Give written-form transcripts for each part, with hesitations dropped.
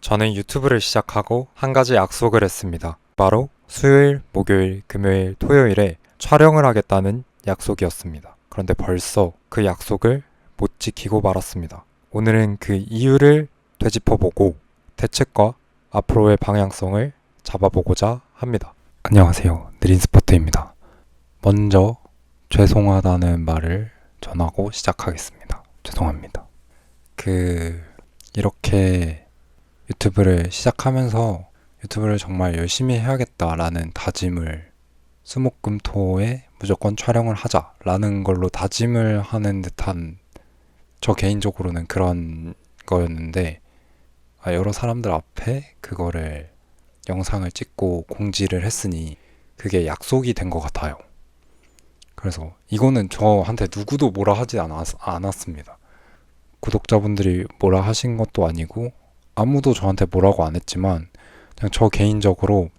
저는 유튜브를 시작하고 한 가지 약속을 했습니다. 바로 수요일, 목요일, 금요일, 토요일에 촬영을 하겠다는 약속이었습니다. 그런데 벌써 그 약속을 못 지키고 말았습니다. 오늘은 그 이유를 되짚어보고 대책과 앞으로의 방향성을 잡아보고자 합니다. 안녕하세요. 느린스포트입니다. 먼저 죄송하다는 말을 전하고 시작하겠습니다. 죄송합니다. 이렇게 유튜브를 시작하면서 유튜브를 정말 열심히 해야겠다라는 다짐을 수목금토에 무조건 촬영을 하자라는 걸로 다짐을 하는 듯한 저 개인적으로는 그런 거였는데 여러 사람들 앞에 그거를 영상을 찍고 공지를 했으니 그게 약속이 된 것 같아요. 그래서 이거는 저한테 누구도 뭐라 하지 않았습니다. 구독자분들이 뭐라 하신 것도 아니고 아무도 저한테 뭐라고 안 했지만 그냥 저 개인적으로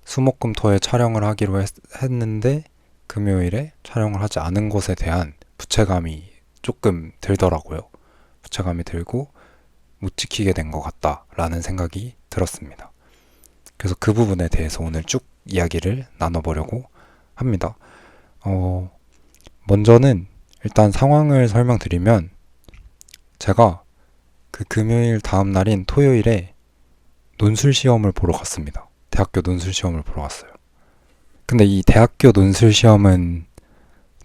수목금토에 촬영을 하기로 했는데 금요일에 촬영을 하지 않은 것에 대한 부채감이 조금 들더라고요. 부채감이 들고 못 지키게 된 것 같다라는 생각이 들었습니다. 그래서 그 부분에 대해서 오늘 쭉 이야기를 나눠보려고 합니다. 먼저는 일단 상황을 설명드리면 제가 그 금요일 다음 날인 토요일에 논술 시험을 보러 갔습니다. 대학교 논술 시험을 보러 갔어요. 근데 이 대학교 논술 시험은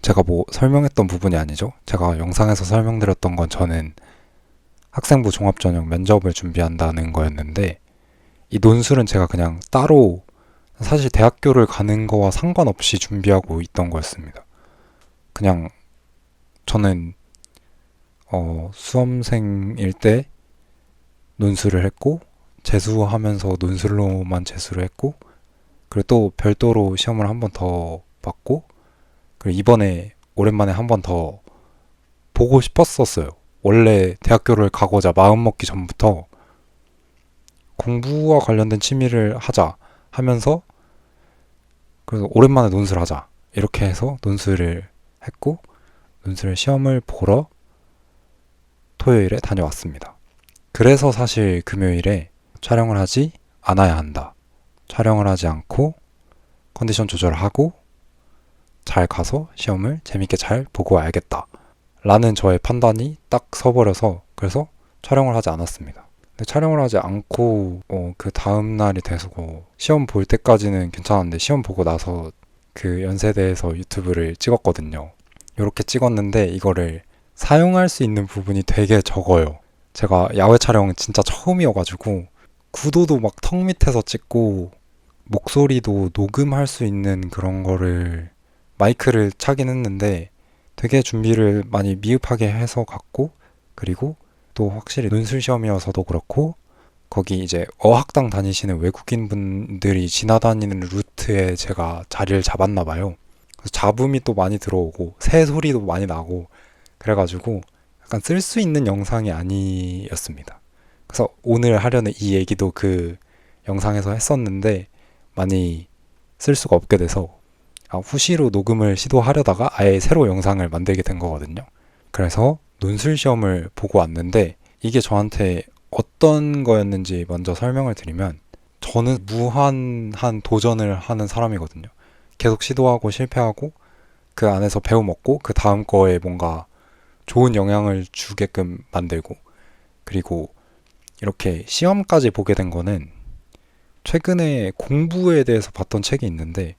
제가 뭐 설명했던 부분이 아니죠. 제가 영상에서 설명드렸던 건 저는 학생부 종합전형 면접을 준비한다는 거였는데 이 논술은 제가 그냥 따로 사실 대학교를 가는 거와 상관없이 준비하고 있던 거였습니다. 그냥 저는 수험생일 때 논술을 했고 재수하면서 논술로만 재수를 했고 그리고 또 별도로 시험을 한 번 더 봤고 그리고 이번에 오랜만에 한 번 더 보고 싶었었어요. 원래 대학교를 가고자 마음먹기 전부터 공부와 관련된 취미를 하자 하면서 그래서 오랜만에 논술하자 이렇게 해서 논술을 했고 논술 시험을 보러 토요일에 다녀왔습니다. 그래서 사실 금요일에 촬영을 하지 않아야 한다. 촬영을 하지 않고 컨디션 조절을 하고 잘 가서 시험을 재밌게 잘 보고 와야겠다. 라는 저의 판단이 딱 서버려서 그래서 촬영을 하지 않았습니다. 근데 촬영을 하지 않고 그 다음 날이 돼서 시험 볼 때까지는 괜찮았는데 시험 보고 나서 그 연세대에서 유튜브를 찍었거든요. 이렇게 찍었는데 이거를 사용할 수 있는 부분이 되게 적어요. 제가 야외 촬영 진짜 처음이어가지고 구도도 막 턱 밑에서 찍고 목소리도 녹음할 수 있는 그런 거를 마이크를 차긴 했는데 되게 준비를 많이 미흡하게 해서 갔고 그리고 또 확실히 논술 시험이어서도 그렇고 거기 이제 어학당 다니시는 외국인 분들이 지나다니는 루트에 제가 자리를 잡았나 봐요. 그래서 잡음이 또 많이 들어오고 새 소리도 많이 나고 그래가지고 약간 쓸 수 있는 영상이 아니었습니다. 그래서 오늘 하려는 이 얘기도 그 영상에서 했었는데 많이 쓸 수가 없게 돼서 후시로 녹음을 시도하려다가 아예 새로 영상을 만들게 된 거거든요. 그래서 논술 시험을 보고 왔는데 이게 저한테 어떤 거였는지 먼저 설명을 드리면 저는 무한한 도전을 하는 사람이거든요. 계속 시도하고 실패하고 그 안에서 배워먹고 그 다음 거에 뭔가 좋은 영향을 주게끔 만들고 그리고 이렇게 시험까지 보게 된 거는 최근에 공부에 대해서 봤던 책이 있는데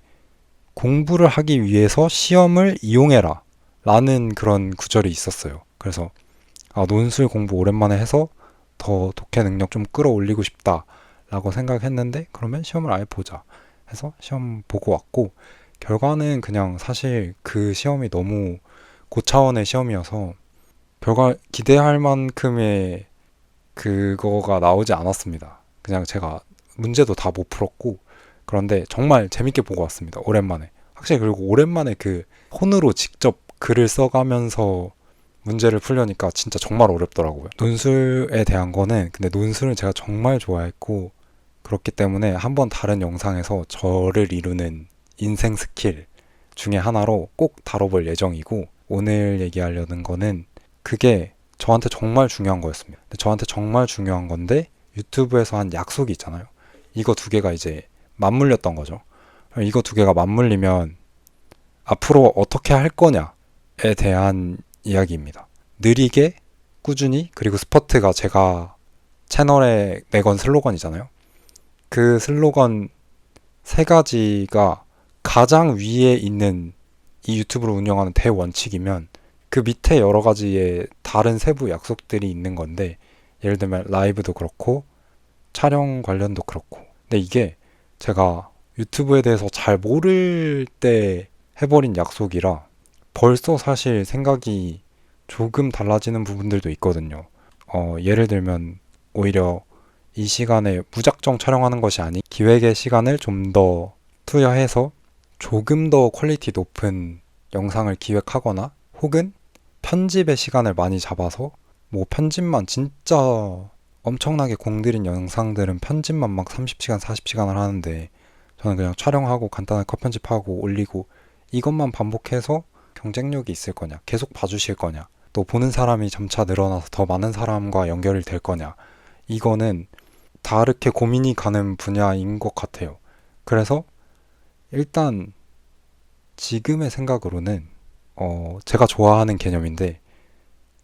공부를 하기 위해서 시험을 이용해라 라는 그런 구절이 있었어요. 그래서 논술 공부 오랜만에 해서 더 독해 능력 좀 끌어올리고 싶다 라고 생각했는데 그러면 시험을 아예 보자 해서 시험 보고 왔고 결과는 그냥 사실 그 시험이 너무 고차원의 시험이어서 결과 기대할 만큼의 그거가 나오지 않았습니다. 그냥 제가 문제도 다 못 풀었고 그런데 정말 재밌게 보고 왔습니다. 오랜만에. 확실히 그리고 오랜만에 그 폰으로 직접 글을 써가면서 문제를 풀려니까 진짜 정말 어렵더라고요. 논술에 대한 거는 근데 논술은 제가 정말 좋아했고 그렇기 때문에 한번 다른 영상에서 저를 이루는 인생 스킬 중에 하나로 꼭 다뤄볼 예정이고 오늘 얘기하려는 거는 그게 저한테 정말 중요한 거였습니다. 저한테 정말 중요한 건데 유튜브에서 한 약속이 있잖아요. 이거 두 개가 이제 맞물렸던 거죠. 이거 두 개가 맞물리면 앞으로 어떻게 할 거냐에 대한 이야기입니다. 느리게, 꾸준히, 그리고 스퍼트가 제가 채널에 내건 슬로건이잖아요. 그 슬로건 세 가지가 가장 위에 있는 이 유튜브를 운영하는 대원칙이면 그 밑에 여러 가지의 다른 세부 약속들이 있는 건데, 예를 들면 라이브도 그렇고 촬영 관련도 그렇고, 근데 이게 제가 유튜브에 대해서 잘 모를 때 해버린 약속이라 벌써 사실 생각이 조금 달라지는 부분들도 있거든요. 예를 들면 오히려 이 시간에 무작정 촬영하는 것이 아닌 기획의 시간을 좀 더 투여해서 조금 더 퀄리티 높은 영상을 기획하거나, 혹은 편집의 시간을 많이 잡아서 뭐 편집만 진짜 엄청나게 공들인 영상들은 편집만 막 30시간, 40시간을 하는데 저는 그냥 촬영하고 간단하게 컷 편집하고 올리고, 이것만 반복해서 경쟁력이 있을 거냐, 계속 봐주실 거냐, 또 보는 사람이 점차 늘어나서 더 많은 사람과 연결이 될 거냐, 이거는 다르게 고민이 가는 분야인 것 같아요. 그래서 일단 지금의 생각으로는 제가 좋아하는 개념인데,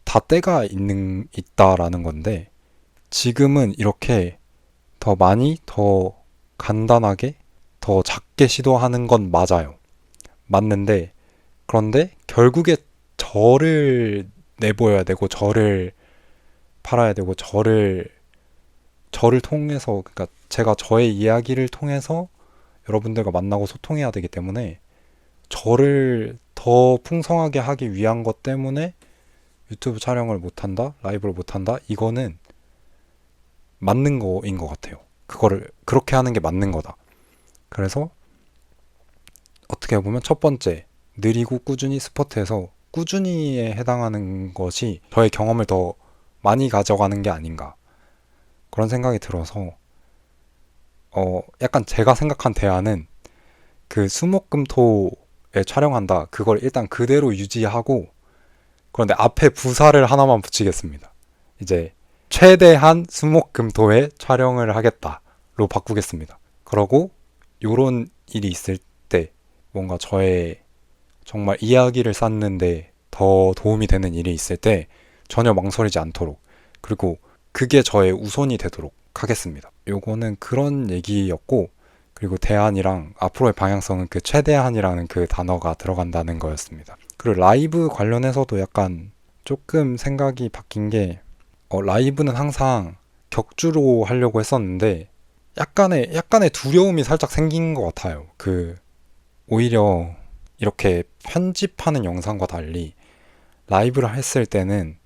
다 때가 있다라는 건데, 지금은 이렇게 더 많이, 더 간단하게, 더 작게 시도하는 건 맞아요. 맞는데, 그런데 결국에 저를 내보여야 되고, 저를 팔아야 되고, 저를 통해서, 그러니까 제가 저의 이야기를 통해서 여러분들과 만나고 소통해야 되기 때문에, 저를 더 풍성하게 하기 위한 것 때문에 유튜브 촬영을 못한다, 라이브를 못한다, 이거는 맞는 거인 것 같아요. 그거를 그렇게 하는 게 맞는 거다. 그래서 어떻게 보면 첫 번째, 느리고 꾸준히 스포트해서 꾸준히에 해당하는 것이 저의 경험을 더 많이 가져가는 게 아닌가, 그런 생각이 들어서 약간 제가 생각한 대안은 그 수목금토에 촬영한다, 그걸 일단 그대로 유지하고, 그런데 앞에 부사를 하나만 붙이겠습니다. 이제 최대한 수목금토에 촬영을 하겠다로 바꾸겠습니다. 그러고 요런 일이 있을 때, 뭔가 저의 정말 이야기를 쌓는데 더 도움이 되는 일이 있을 때 전혀 망설이지 않도록, 그리고 그게 저의 우선이 되도록 하겠습니다. 요거는 그런 얘기였고, 그리고 대안이랑 앞으로의 방향성은 그 최대한이라는 그 단어가 들어간다는 거였습니다. 그리고 라이브 관련해서도 약간 조금 생각이 바뀐 게, 라이브는 항상 격주로 하려고 했었는데 약간의 두려움이 살짝 생긴 것 같아요. 오히려 이렇게 편집하는 영상과 달리 라이브를 했을 때는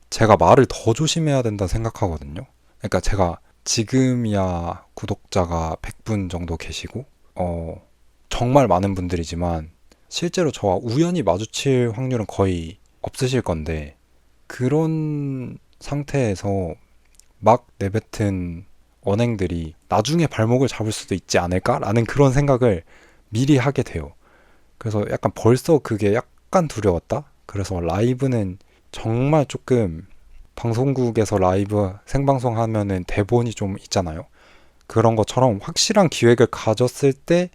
제가 말을 더 조심해야 된다 생각하거든요. 그러니까 제가 지금이야 구독자가 100분 정도 계시고, 정말 많은 분들이지만 실제로 저와 우연히 마주칠 확률은 거의 없으실 건데, 그런 상태에서 막 내뱉은 언행들이 나중에 발목을 잡을 수도 있지 않을까라는 그런 생각을 미리 하게 돼요. 그래서 약간 벌써 그게 약간 두려웠다? 그래서 라이브는 정말 조금, 방송국에서 라이브 생방송 하면은 대본이 좀 있잖아요. 그런 것처럼 확실한 기획을 가졌을 때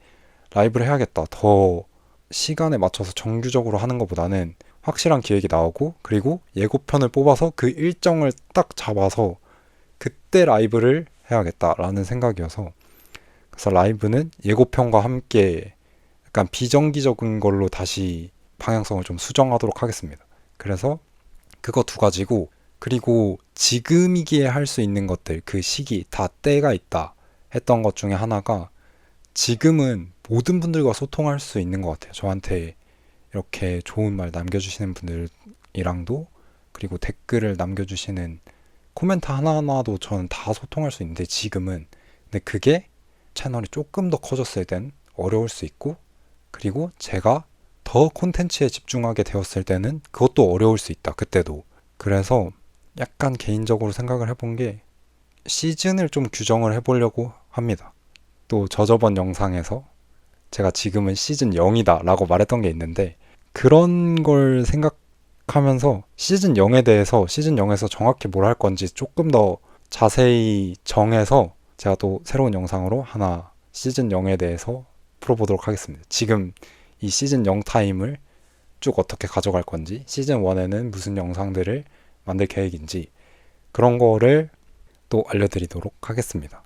라이브를 해야겠다, 더 시간에 맞춰서 정규적으로 하는 것보다는 확실한 기획이 나오고, 그리고 예고편을 뽑아서 그 일정을 딱 잡아서 그때 라이브를 해야겠다라는 생각이어서, 그래서 라이브는 예고편과 함께 약간 비정기적인 걸로 다시 방향성을 좀 수정하도록 하겠습니다. 그래서 그거 두 가지고, 그리고 지금이기에 할 수 있는 것들, 그 시기 다 때가 있다 했던 것 중에 하나가, 지금은 모든 분들과 소통할 수 있는 것 같아요. 저한테 이렇게 좋은 말 남겨주시는 분들이랑도, 그리고 댓글을 남겨주시는 코멘트 하나하나도 저는 다 소통할 수 있는데, 지금은, 근데 그게 채널이 조금 더 커졌을 땐 어려울 수 있고, 그리고 제가 더 콘텐츠에 집중하게 되었을 때는 그것도 어려울 수 있다, 그때도. 그래서 약간 개인적으로 생각을 해본 게, 시즌을 좀 규정을 해보려고 합니다. 또 저번 영상에서 제가 지금은 시즌 0이다 라고 말했던 게 있는데, 그런 걸 생각하면서 시즌 0에 대해서, 시즌 0에서 정확히 뭘 할 건지 조금 더 자세히 정해서 제가 또 새로운 영상으로 하나 시즌 0에 대해서 풀어보도록 하겠습니다. 지금 이 시즌 0 타임을 쭉 어떻게 가져갈 건지, 시즌 1에는 무슨 영상들을 만들 계획인지 그런 거를 또 알려드리도록 하겠습니다.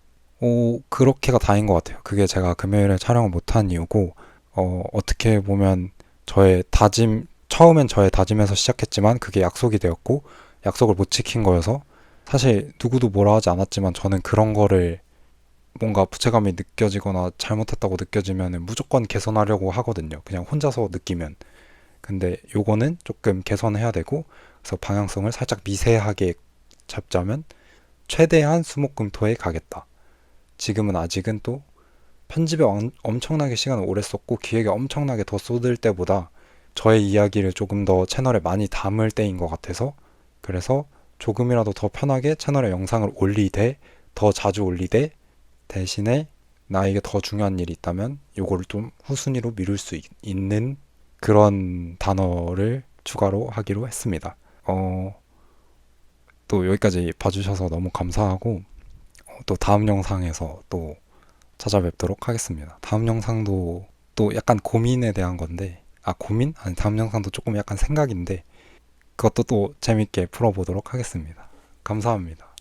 그렇게가 다인 것 같아요. 그게 제가 금요일에 촬영을 못한 이유고, 어떻게 보면 처음엔 저의 다짐에서 시작했지만 그게 약속이 되었고, 약속을 못 지킨 거여서 사실 누구도 뭐라 하지 않았지만 저는 그런 거를 뭔가 부채감이 느껴지거나 잘못했다고 느껴지면 무조건 개선하려고 하거든요. 그냥 혼자서 느끼면. 근데 요거는 조금 개선해야 되고, 그래서 방향성을 살짝 미세하게 잡자면 최대한 수목금토에 가겠다. 지금은 아직은 또 편집에 엄청나게 시간을 오래 썼고 기획에 엄청나게 더 쏟을 때보다 저의 이야기를 조금 더 채널에 많이 담을 때인 것 같아서, 그래서 조금이라도 더 편하게 채널에 영상을 올리되, 더 자주 올리되, 대신에 나에게 더 중요한 일이 있다면 요거를 좀 후순위로 미룰 수 있는 그런 단어를 추가로 하기로 했습니다. 또 여기까지 봐주셔서 너무 감사하고, 또 다음 영상에서 또 찾아뵙도록 하겠습니다. 다음 영상도 또 약간 고민에 대한 건데, 고민? 아니, 다음 영상도 조금 약간 생각인데, 그것도 또 재밌게 풀어보도록 하겠습니다. 감사합니다.